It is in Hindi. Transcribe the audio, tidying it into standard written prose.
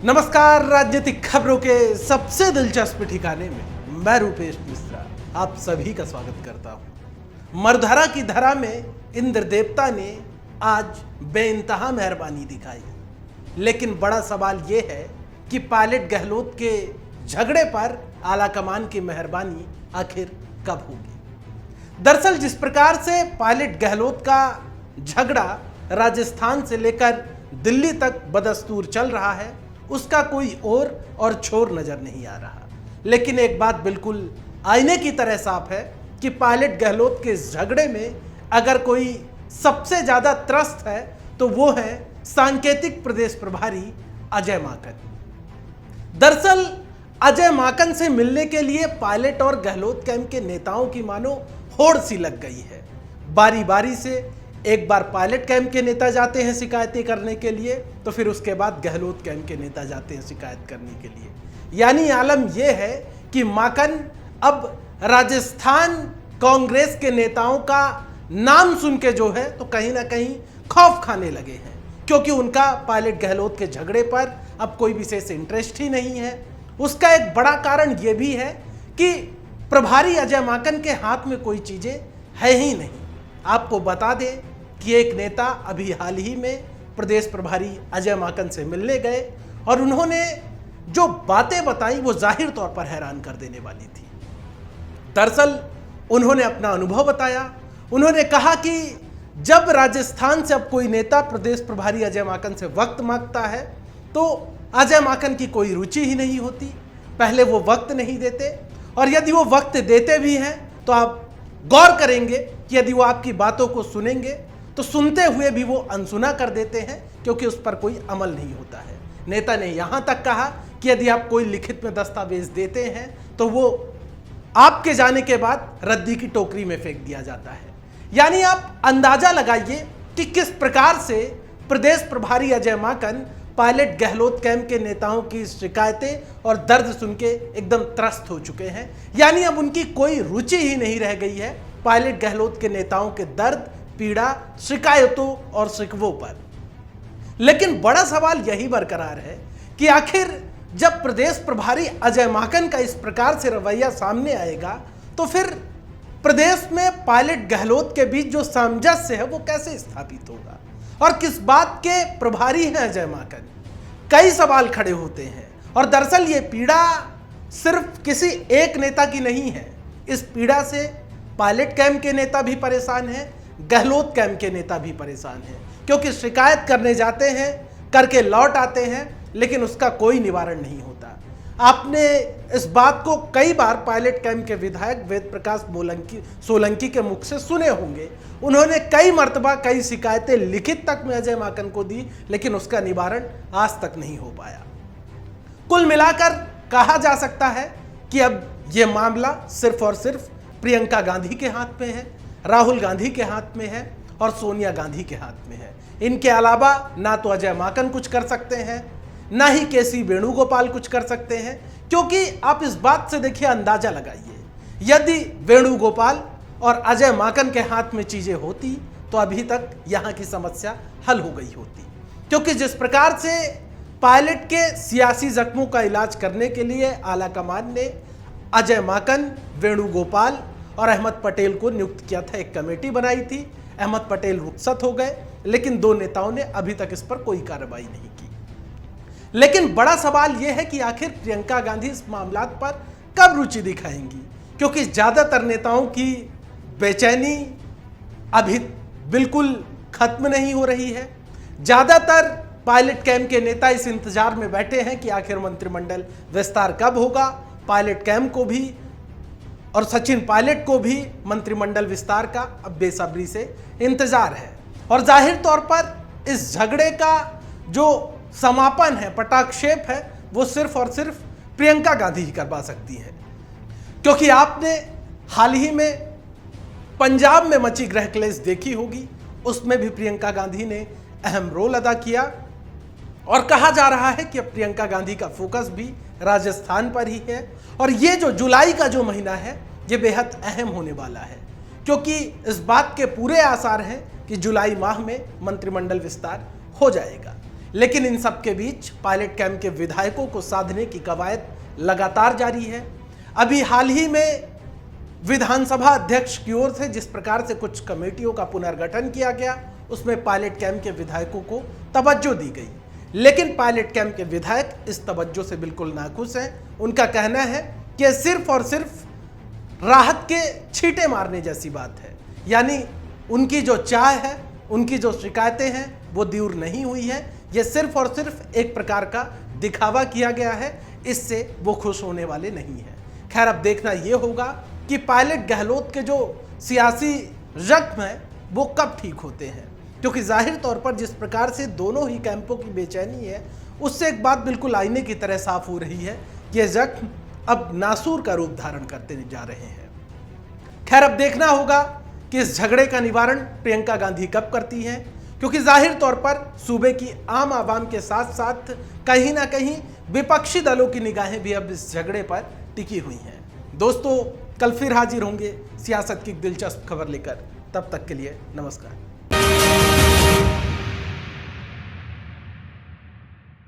नमस्कार। राजनीतिक खबरों के सबसे दिलचस्प ठिकाने में मैं रूपेश मिश्रा आप सभी का स्वागत करता हूं। मरुधरा की धरा में इंद्र देवता ने आज बेइंतहा मेहरबानी दिखाई, लेकिन बड़ा सवाल यह है कि पायलट गहलोत के झगड़े पर आलाकमान की मेहरबानी आखिर कब होगी। दरअसल जिस प्रकार से पायलट गहलोत का झगड़ा राजस्थान से लेकर दिल्ली तक बदस्तूर चल रहा है, उसका कोई और छोर नजर नहीं आ रहा। लेकिन एक बात बिल्कुल आईने की तरह साफ है कि पायलट गहलोत के इस झगड़े में अगर कोई सबसे ज्यादा त्रस्त है तो वो है सांकेतिक प्रदेश प्रभारी अजय माकन। दरअसल अजय माकन से मिलने के लिए पायलट और गहलोत कैंप के नेताओं की मानो होड़ सी लग गई है। बारी बारी से एक बार पायलट कैंप के नेता जाते हैं शिकायतें करने के लिए, तो फिर उसके बाद गहलोत कैंप के नेता जाते हैं शिकायत करने के लिए। यानी आलम यह है कि माकन अब राजस्थान कांग्रेस के नेताओं का नाम सुन के जो है तो कहीं ना कहीं खौफ खाने लगे हैं, क्योंकि उनका पायलट गहलोत के झगड़े पर अब कोई विशेष इंटरेस्ट ही नहीं है। उसका एक बड़ा कारण यह भी है कि प्रभारी अजय माकन के हाथ में कोई चीजें है ही नहीं। आपको बता दें कि एक नेता अभी हाल ही में प्रदेश प्रभारी अजय माकन से मिलने गए और उन्होंने जो बातें बताई वो जाहिर तौर पर हैरान कर देने वाली थी। दरअसल उन्होंने अपना अनुभव बताया। उन्होंने कहा कि जब राजस्थान से अब कोई नेता प्रदेश प्रभारी अजय माकन से वक्त मांगता है तो अजय माकन की कोई रुचि ही नहीं होती। पहले वो वक्त नहीं देते, और यदि वो वक्त देते भी हैं तो आप गौर करेंगे कि यदि वो आपकी बातों को सुनेंगे तो सुनते हुए भी वो अनसुना कर देते हैं, क्योंकि उस पर कोई अमल नहीं होता है। नेता ने यहां तक कहा कि यदि आप कोई लिखित में दस्तावेज देते हैं तो वो आपके जाने के बाद रद्दी की टोकरी में फेंक दिया जाता है। यानी आप अंदाजा लगाइए कि किस प्रकार से प्रदेश प्रभारी अजय माकन पायलट गहलोत कैंप के नेताओं की शिकायतें और दर्द सुन के एकदम त्रस्त हो चुके हैं। यानी अब उनकी कोई रुचि ही नहीं रह गई है पायलट गहलोत के नेताओं के दर्द, पीड़ा, शिकायतों और शिकवों पर। लेकिन बड़ा सवाल यही बरकरार है कि आखिर जब प्रदेश प्रभारी अजय माकन का इस प्रकार से रवैया सामने आएगा तो फिर प्रदेश में पायलट गहलोत के बीच जो सामंजस्य है वो कैसे स्थापित होगा, और किस बात के प्रभारी हैं अजय माकन। कई सवाल खड़े होते हैं, और दरअसल ये पीड़ा सिर्फ किसी एक नेता की नहीं है। इस पीड़ा से पायलट कैंप के नेता भी परेशान हैं, गहलोत कैंप के नेता भी परेशान हैं, क्योंकि शिकायत करने जाते हैं, करके लौट आते हैं, लेकिन उसका कोई निवारण नहीं होता। आपने इस बात को कई बार पायलट कैंप के विधायक वेद प्रकाश सोलंकी के मुख से सुने होंगे। उन्होंने कई मर्तबा कई शिकायतें लिखित तक में अजय माकन को दी, लेकिन उसका निवारण आज तक नहीं हो पाया। कुल मिलाकर कहा जा सकता है कि अब यह मामला सिर्फ और सिर्फ प्रियंका गांधी के हाथ में है, राहुल गांधी के हाथ में है और सोनिया गांधी के हाथ में है। इनके अलावा ना तो अजय माकन कुछ कर सकते हैं, ना ही केसी वेणुगोपाल कुछ कर सकते हैं, क्योंकि आप इस बात से देखिए, अंदाजा लगाइए, यदि वेणुगोपाल और अजय माकन के हाथ में चीजें होती तो अभी तक यहां की समस्या हल हो गई होती। क्योंकि जिस प्रकार से पायलट के सियासी जख्मों का इलाज करने के लिए आलाकमान ने अजय माकन, वेणुगोपाल और अहमद पटेल को नियुक्त किया था, एक कमेटी बनाई थी। अहमद पटेल रुखसत हो गए, लेकिन दो नेताओं ने अभी तक इस पर कोई कार्रवाई नहीं की। लेकिन बड़ा सवाल यह है कि आखिर प्रियंका गांधी इस मामलात पर कब रुचि दिखाएंगी, क्योंकि ज्यादातर नेताओं की बेचैनी अभी बिल्कुल खत्म नहीं हो रही है। ज्यादातर पायलट कैंप के नेता इस इंतजार में बैठे हैं कि आखिर मंत्रिमंडल विस्तार कब होगा। पायलट कैंप को भी और सचिन पायलट को भी मंत्रिमंडल विस्तार का अब बेसब्री से इंतजार है, और जाहिर तौर पर इस झगड़े का जो समापन है, पटाक्षेप है, वो सिर्फ और सिर्फ प्रियंका गांधी ही करवा सकती है। क्योंकि आपने हाल ही में पंजाब में मची गृह क्लेश देखी होगी, उसमें भी प्रियंका गांधी ने अहम रोल अदा किया, और कहा जा रहा है कि अब प्रियंका गांधी का फोकस भी राजस्थान पर ही है। और ये जो जुलाई का जो महीना है ये बेहद अहम होने वाला है, क्योंकि इस बात के पूरे आसार हैं कि जुलाई माह में मंत्रिमंडल विस्तार हो जाएगा। लेकिन इन सब के बीच पायलट कैंप के विधायकों को साधने की कवायद लगातार जारी है। अभी हाल ही में विधानसभा अध्यक्ष की ओर से जिस प्रकार से कुछ कमेटियों का पुनर्गठन किया गया, उसमें पायलट कैंप के विधायकों को तवज्जो दी गई, लेकिन पायलट कैंप के विधायक इस तवज्जो से बिल्कुल नाखुश हैं। उनका कहना है कि सिर्फ और सिर्फ राहत के छींटे मारने जैसी बात है, यानी उनकी जो चाह है, उनकी जो शिकायतें हैं वो दूर नहीं हुई है। ये सिर्फ और सिर्फ एक प्रकार का दिखावा किया गया है, इससे वो खुश होने वाले नहीं हैं। खैर, अब देखना ये होगा कि पायलट गहलोत के जो सियासी जख्म हैं वो कब ठीक होते हैं, क्योंकि जाहिर तौर पर जिस प्रकार से दोनों ही कैंपों की बेचैनी है, उससे एक बात बिल्कुल आईने की तरह साफ हो रही है कि ये जख्म अब नासूर का रूप धारण करते जा रहे हैं। खैर, अब देखना होगा कि इस झगड़े का निवारण प्रियंका गांधी कब करती हैं, क्योंकि जाहिर तौर पर सूबे की आम आवाम के साथ साथ कहीं ना कहीं विपक्षी दलों की निगाहें भी अब इस झगड़े पर टिकी हुई हैं। दोस्तों, कल फिर हाजिर होंगे सियासत की दिलचस्प खबर लेकर। तब तक के लिए नमस्कार।